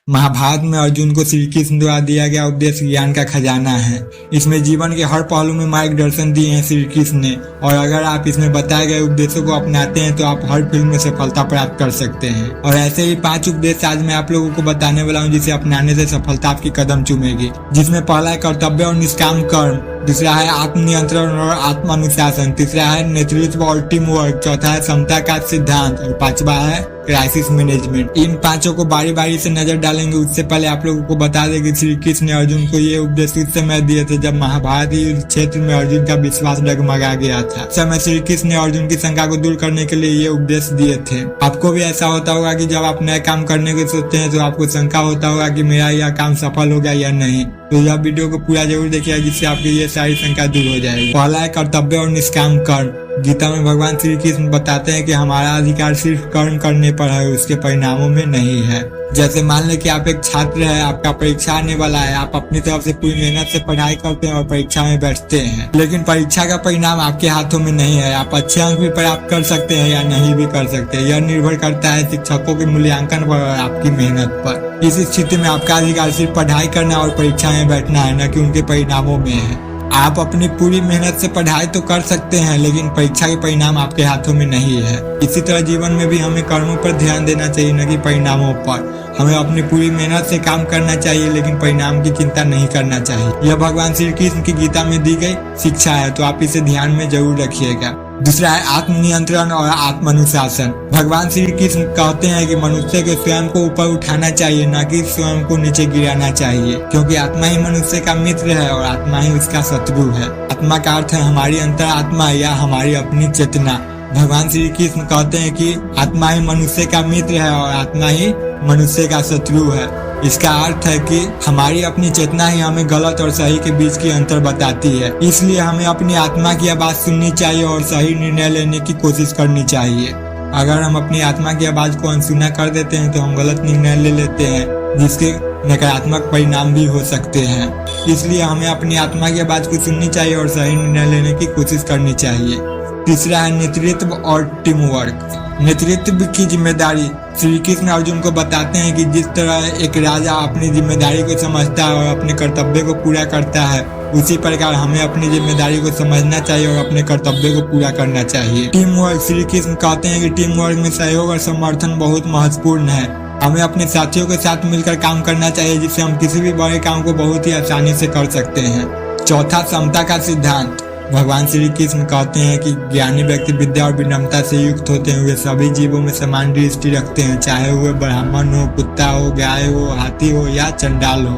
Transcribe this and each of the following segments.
महाभारत में अर्जुन को श्री कृष्ण द्वारा दिया गया उपदेश ज्ञान का खजाना है। इसमें जीवन के हर पहलू में मार्गदर्शन दिए हैं श्री कृष्ण ने, और अगर आप इसमें बताए गए उपदेशों को अपनाते हैं तो आप हर फील्ड में सफलता प्राप्त कर सकते हैं। और ऐसे ही 5 उपदेश आज मैं आप लोगों को बताने वाला हूँ जिसे अपनाने से सफलता आपकी कदम चूमेगी। जिसमें पहला है कर्तव्य और निष्काम कर्म, दूसरा है आत्मनियंत्रण और आत्मानुशासन, तीसरा है नेतृत्व और टीम वर्क, चौथा है समता का सिद्धांत और 5वां है क्राइसिस मैनेजमेंट। इन 5 को बारी बारी से नजर डालेंगे। उससे पहले आप लोगों को बता दें कि श्री कृष्ण ने अर्जुन को ये उपदेश उस समय दिए थे जब महाभारत युद्ध क्षेत्र में अर्जुन का विश्वास डगमगा गया था। उस समय श्री कृष्ण ने अर्जुन की शंका को दूर करने के लिए ये उपदेश दिए थे। आपको भी ऐसा होता होगा कि जब आप नए काम करने को सोचते हैं तो आपको शंका होता होगा कि मेरा यह काम सफल होगा या नहीं। तो यह वीडियो को पूरा जरूर देखिए जिससे आपकी ये सारी शंका दूर हो जाएगी। पहला है कर्तव्य और निष्काम कर्म। गीता में भगवान श्री कृष्ण बताते हैं कि हमारा अधिकार सिर्फ कर्म करने पर है, उसके परिणामों में नहीं है। जैसे मान लें कि आप एक छात्र हैं, आपका परीक्षा आने वाला है, आप अपनी तरफ से पूरी मेहनत से पढ़ाई करते हैं और परीक्षा में बैठते हैं, लेकिन परीक्षा का परिणाम आपके हाथों में नहीं है। आप अच्छे अंक भी प्राप्त कर सकते हैं या नहीं भी कर सकते, यह निर्भर करता है शिक्षकों के मूल्यांकन पर और आपकी मेहनत पर। इस स्थिति में आपका अधिकार सिर्फ पढ़ाई करना और परीक्षा में बैठना है, न कि उनके परिणामों में है। आप अपनी पूरी मेहनत से पढ़ाई तो कर सकते हैं, लेकिन परीक्षा के परिणाम आपके हाथों में नहीं है। इसी तरह जीवन में भी हमें कर्मों पर ध्यान देना चाहिए, न कि परिणामों पर। हमें अपनी पूरी मेहनत से काम करना चाहिए, लेकिन परिणाम की चिंता नहीं करना चाहिए। यह भगवान श्री कृष्ण की गीता में दी गई शिक्षा है, तो आप इसे ध्यान में जरूर रखिएगा। दूसरा है आत्मनियंत्रण और आत्मानुशासन। भगवान श्री कृष्ण कहते हैं कि मनुष्य को स्वयं को ऊपर उठाना चाहिए, न कि स्वयं को नीचे गिराना चाहिए, क्योंकि आत्मा ही मनुष्य का मित्र है और आत्मा ही उसका शत्रु है। आत्मा का अर्थ है हमारी अंतरात्मा या हमारी अपनी चेतना। भगवान श्री कृष्ण कहते हैं कि आत्मा ही मनुष्य का मित्र है और आत्मा ही मनुष्य का शत्रु है। इसका अर्थ है कि हमारी अपनी चेतना ही हमें गलत और सही के बीच की अंतर बताती है। इसलिए हमें अपनी आत्मा की आवाज सुननी चाहिए और सही निर्णय लेने की कोशिश करनी चाहिए। अगर हम अपनी आत्मा की आवाज को अनसुना कर देते हैं तो हम गलत निर्णय ले लेते हैं, जिसके नकारात्मक परिणाम भी हो सकते हैं। इसलिए हमें अपनी आत्मा की आवाज को सुननी चाहिए और सही निर्णय लेने की कोशिश करनी चाहिए। तीसरा है नेतृत्व और टीम वर्क। नेतृत्व की जिम्मेदारी। श्री कृष्ण अर्जुन को बताते हैं कि जिस तरह एक राजा अपनी जिम्मेदारी को समझता है और अपने कर्तव्य को पूरा करता है, उसी प्रकार हमें अपनी जिम्मेदारी को समझना चाहिए और अपने कर्तव्य को पूरा करना चाहिए। Team work. श्री कृष्ण कहते हैं कि टीम वर्क में सहयोग और समर्थन बहुत महत्वपूर्ण है। हमें अपने साथियों के साथ मिलकर काम करना चाहिए, जिससे हम किसी भी बड़े काम को बहुत ही आसानी से कर सकते हैं। चौथा समता का सिद्धांत। भगवान श्री कृष्ण कहते हैं कि ज्ञानी व्यक्ति विद्या और विनम्रता से युक्त होते हैं। वे सभी जीवों में समान दृष्टि रखते हैं, चाहे वे ब्राह्मण हो, कुत्ता हो, गाय हो, हाथी हो या चंडाल हो।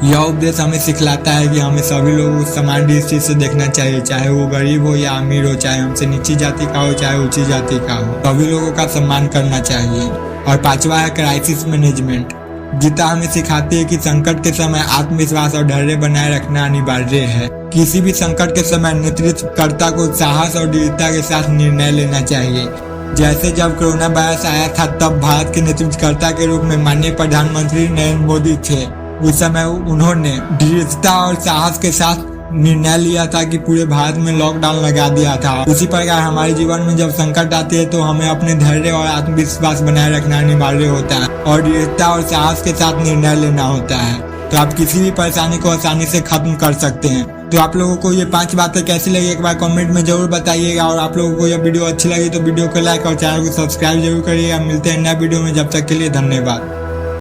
यह उपदेश हमें सिखलाता है कि हमें सभी लोगों को समान दृष्टि से देखना चाहिए, चाहे वो गरीब हो या अमीर हो, चाहे हमसे नीची जाति का हो चाहे ऊंची जाति का हो, सभी लोगों का सम्मान करना चाहिए। और 5वां है क्राइसिस मैनेजमेंट। गीता हमें सिखाती है कि संकट के समय आत्मविश्वास और धैर्य बनाए रखना अनिवार्य है। किसी भी संकट के समय नेतृत्वकर्ता को साहस और दृढ़ता के साथ निर्णय लेना चाहिए। जैसे जब कोरोना वायरस आया था, तब भारत के नेतृत्वकर्ता के रूप में माननीय प्रधानमंत्री नरेंद्र मोदी थे। उस समय उन्होंने दृढ़ता और साहस के साथ निर्णय लिया था कि पूरे भारत में लॉकडाउन लगा दिया था। उसी प्रकार हमारे जीवन में जब संकट आते हैं तो हमें अपने धैर्य और आत्मविश्वास बनाए रखना अनिवार्य होता है और दृढ़ता और साहस के साथ निर्णय लेना होता है, तो आप किसी भी परेशानी को आसानी से खत्म कर सकते हैं। तो आप लोगों को ये 5 बातें कैसी लगी एक बार कमेंट में जरूर बताइएगा। और आप लोगों को यह वीडियो अच्छी लगी तो वीडियो को लाइक और चैनल को सब्सक्राइब जरूर करिएगा। मिलते हैं नए वीडियो में, जब तक के लिए धन्यवाद।